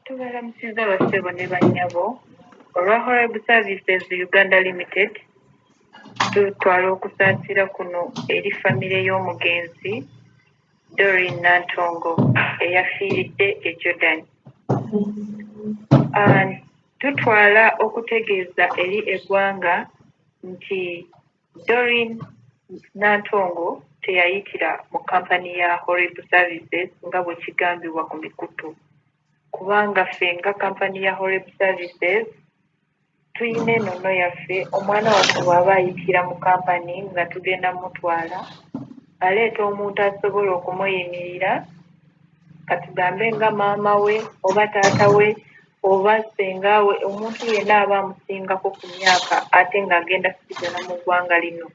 Tubalamusiza bassebo ne bannyabo olwa Horeb Services Uganda Limited tutwala okusaasira kuno eri famire y'omugenzi Doreen Nantongo eyafiiridde e Jordan. Tutwala okutegeeza eri eggwanga nti Doreen Nantongo teyayitira mu kampani ya Horeb Services nga bwe kigambibwa ku mikutu. Kubanga ffe nga kampani ya Horeb Services tuyina ennono yaffe omwana waffe bw'aba ayitira mu kampani nga tugenda mutwala aleeta omuntu asobola okumuyimirira katugambe nga maama we oba taata we oba ssenga we omuntu yenna aba amusingako ku myaka ate ng'agenda kusigala mu ggwanga lino.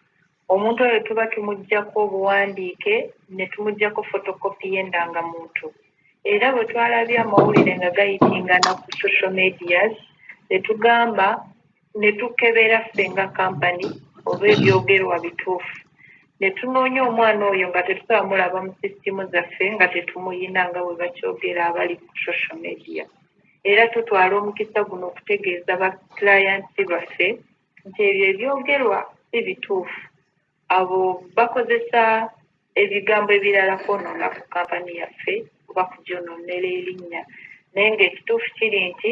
Omuntu oyo tuba tumuggyako obuwandiike ne tumuggyako fotokopi y'endangamuntu. Era bwe twalabye amawulire nga gayitingana ku social medias ne tugamba ne tukebera ffe nga kampani oba ebyogerwa bituufu. Ne tunoonya omwana oyo nga tetusaba mulaba mu sisitimu zaffe nga tetumuyina nga bwe bakyogera abali ku social media. Era tutwala omukisa guno okutegeeza ba clients baffe nti ebyo ebyogerwa si bituufu. Abo bakozesa ebigambo ebirala kwonoona ku kampani yaffe oba kugyonoonera erinnya. Naye ng'ekituufu kiri nti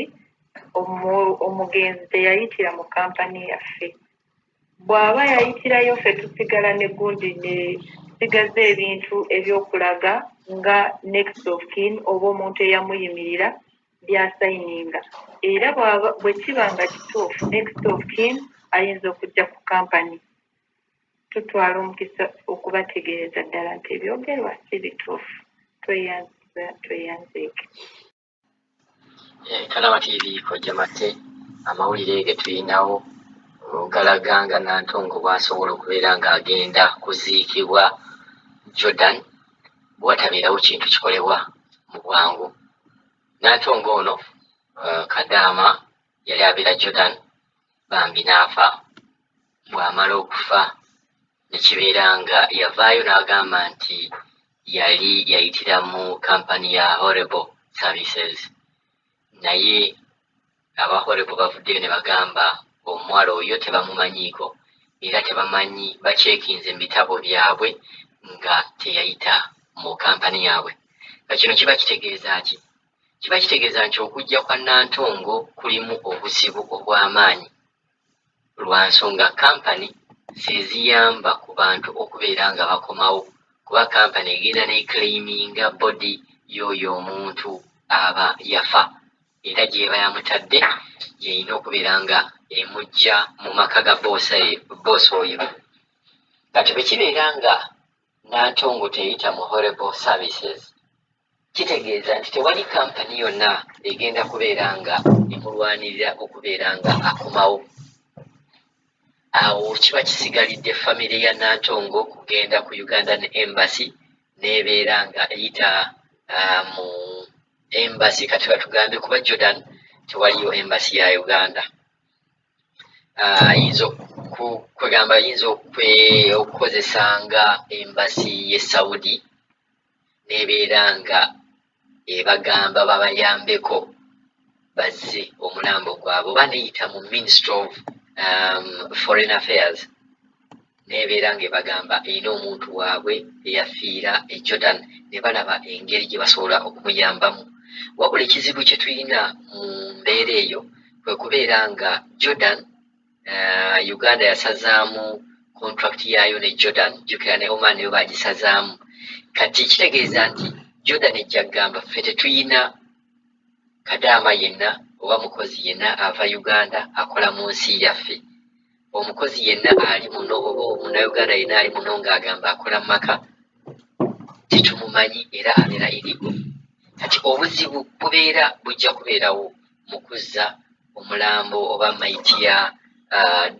omugenzi teyayitira mu kampani yaffe. Bw'aba yayitirayo ffe tusigala ne gundi ne tusigaza ebintu ebyokulaga nga next of kin oba omuntu eyamuyimirira byasayininga. Era bwe kiba nga kituufu next of kin ayinza okujja ku kampani. Tutwala omukisa okubategeereza ddala nti ebyogerwa si bituufu. Tweyanzeeke. Kalaba TV kojja mate amawulire ge tuyinawo galaga nga Nantongo bw'asobola okubeera ng'agenda kuziikibwa Jordan bw'atabeerawo kintu kikolebwa mu bwangu. Nantongo ono Kadaama yali abeera Jordan bambi n'afa. Bw'amala okufa ne kibeera nga yavaayo n'agamba nti yali yayitira mu kampani ya Horeb Services. Naye aba Horeb bavuddeyo ne bagamba omuwala oyo tebamumanyiiko era tebamanyi bakyekinze mu bitabo byabwe nga teyayita mu kampani yaabwe. Kino kiba kitegeeza ki? Kiba kitegeeza nti okujja kwa Nantongo kulimu obuzibu obw'amaanyi lwa nsonga kampani zeziyamba ku bantu okubeera nga bakomawo, kuba kampani egenda neclaiminga body y'oyo omuntu aba yafa era gyeba yamutadde yeyina okubeera nga emujja mu maka ga boosi oyo. Kati bwe kibeera nga Nantongo teyita mu Horeb Services kitegeeza nti tewali kampani yonna egenda kubeera nga emulwanirira okubeera nga akomawo. Awo kiba kisigalidde famire ya Nantongo kugenda ku Ugandan Embassy n'ebeera nga eyita mu embassy. Kati batugambe kuba Jordan tewaliyo embassy ya Uganda. Ayinza kwegamba ayinza okukozesanga embassy ye Saudi n'ebeera nga ebagamba babayambeko bazze omulambo gwabwe, oba neyita mu Ministry of Foreign Affairs n'ebeera nga ebagamba erina omuntu waabwe eyafiira e Jordan ne balaba engeri gye basobola okumuyambamu. Wabula ekizibu kye tulina mu mbeera eyo kwe kubeera nga Jordan Uganda yasazaamu contract yaayo ne Jordan, jjukira ne Oman nayo bagisazaamu. Kati kitegeeza nti Jordan ejja kugamba ffe tetuyina Kadaama yenna oba mukozi yenna ava Uganda akola mu nsi yaffe. Omukozi yenna ali muno oba omunnauganda yenna ali muno ng'agamba akola maka tetumumanyi era abeera erigo. Kati obuzibu bujja kubeerawo mu kuzza omulambo oba maiti ya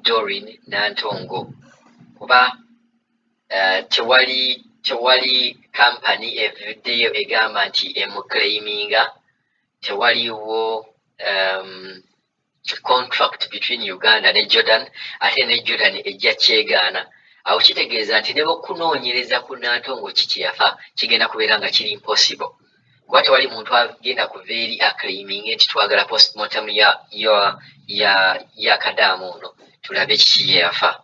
Doreen Nantongo kuba tewali kampani evuddeyo egamba nti emuclaiminga, tewaliwo contract between Uganda ne Jordan ate ne Jordan ejja kyegaana. Awo kitegeeza nti ne bwe kunoonyereza ku Nantongo kiki yafa kigenda kubeera nga kiri impossible kuba tewali muntu agenda kuva eri aclaiming nti twagala postmortem ya kadaamu ono tulabe kiki ye yafa.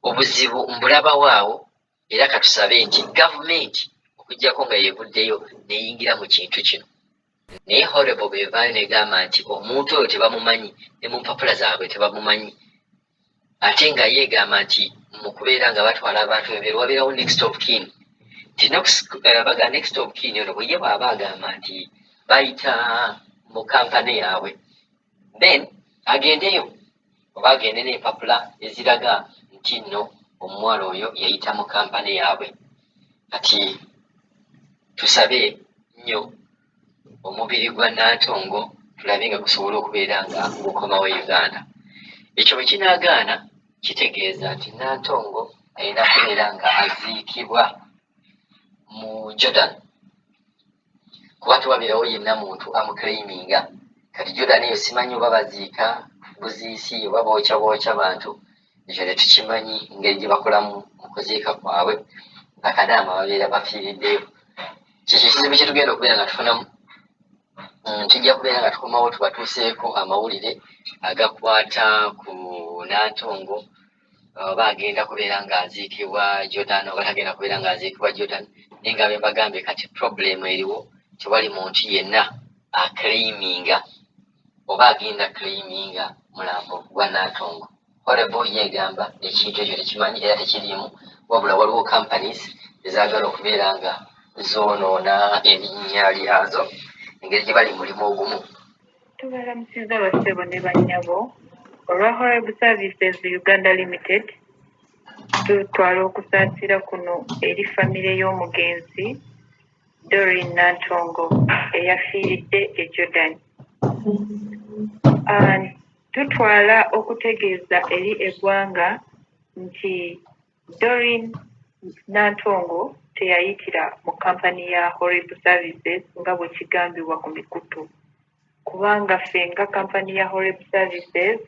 Obuzibu mbulabawaawo era katusabe nti gavumenti okuggyako nga yevuddeyo neyingira mu kintu kino. Naye horrible bwevaayo negamba nti omuntu oyo tebamumanyi ne mu mpapula zaabwe tebamumanyi, ate nga yeegamba nti mu kubeera nga batwala abantu ebyo wabeerawo next of kin. Baga next of kin ono bwe ye bw'aba agamba nti bayita mu kampani yaabwe, then agendeyo oba agende n'empapula eziraga nti nno omuwala oyo yayita mu kampani yaabwe. Kati tusabe nnyo omubiri gwa Nantongo tulabe nga gusobola okubeera nga gukomawo Uganda. Ekyo bwe kinaagaana kitegeeza nti Nantongo alina kubeera nga aziikibwa mu Jordan, kuba tewabeerawo yenna muntu amuclaiminga. Kati Jordan eyo simanyi oba baziika buziisi oba bookya bantu, ekyo tetukimanyi engeri gye bakolamu mu kuziika kwabwe. Bakadaama babeera bafiiriddeyo. Kyekyo ekizibu kye tugenda okubeera nga tufunamu. Tujja kubeera nga tukomawo tubatuuseeko amawulire agakwata ku Nantongo, oba agenda kubeera nga aziikibwa Jordan oba tagenda kubeera nga aziikibwa Jordan. Naye nga bagambye kati problem eriwo, tewali muntu yenna aclaiminga oba agenda claiminga mulambo gwa Nantongo. Horrible yeegamba ekintu ekyo tekimanyi era tekiriimu, wabula waliwo companies ezaagala okubeera nga zoonoona erinnya lyazo engeri gye bali mulimu ogumu. Tubalamusiza bassebo ne bannyabo olwa Horrible Services Uganda Limited. Tutwala okusaasira kuno eri famire y'omugenzi Doreen Nantongo eyafiiridde e Jordan. Tutwala okutegeeza eri eggwanga nti Doreen Nantongo teyayitira mu kampani ya Horrible Services nga bwe kigambibwa ku mikutu, kubanga ffe nga kampani ya Horrible Services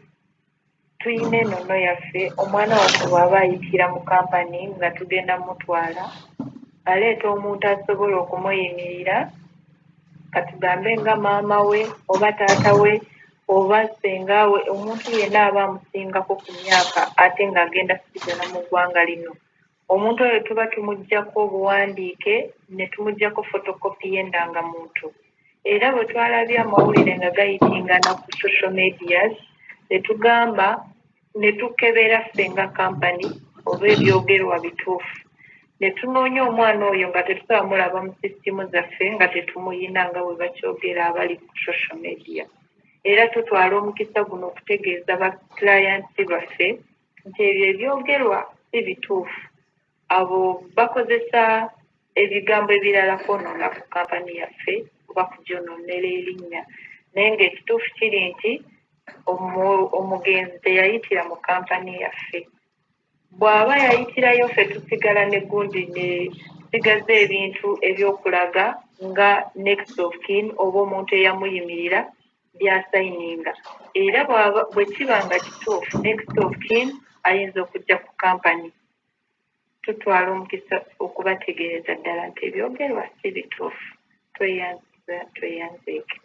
tuyina ennono yaffe. Omwana waffe bw'aba ayitira mu kampani nga tugenda mutwala, aleeta omuntu asobola okumuyimirira, katugambe nga maama we oba taata we oba ssenga we, omuntu yenna aba amusingako ku myaka ate ng'agenda kusigala mu ggwanga lino. Omuntu oyo tuba tumuggyako obuwandiike ne tumuggyako fotokopi y'endangamuntu. Era bwe twalabye amawulire nga gayitingana ku social medias, ne tugamba ne tukebera ffe nga kampani oba ebyogerwa bituufu. Ne tunoonya omwana oyo nga tetusaba mulaba mu sisitimu zaffe nga tetumuyina nga bwe bakyogera abali ku social media. Era tutwala omukisa guno okutegeeza ba clients baffe nti ebyo ebyogerwa si bituufu. Abo bakozesa ebigambo ebirala kwonoona ku kampani yaffe oba kugyonoonera erinnya. Naye ng'ekituufu kiri nti omugenzi teyayitira mu kampani yaffe. Bw'aba yayitirayo ffe tusigala ne gundi ne tusigaza ebintu ebyokulaga nga next of kin oba omuntu eyamuyimirira byasayininga. Era bwe kiba nga kituufu next of kin ayinza okujja ku kampani. Tutwala omukisa okubategeereza ddala nti ebyogerwa si bituufu. Tweyanzeeke.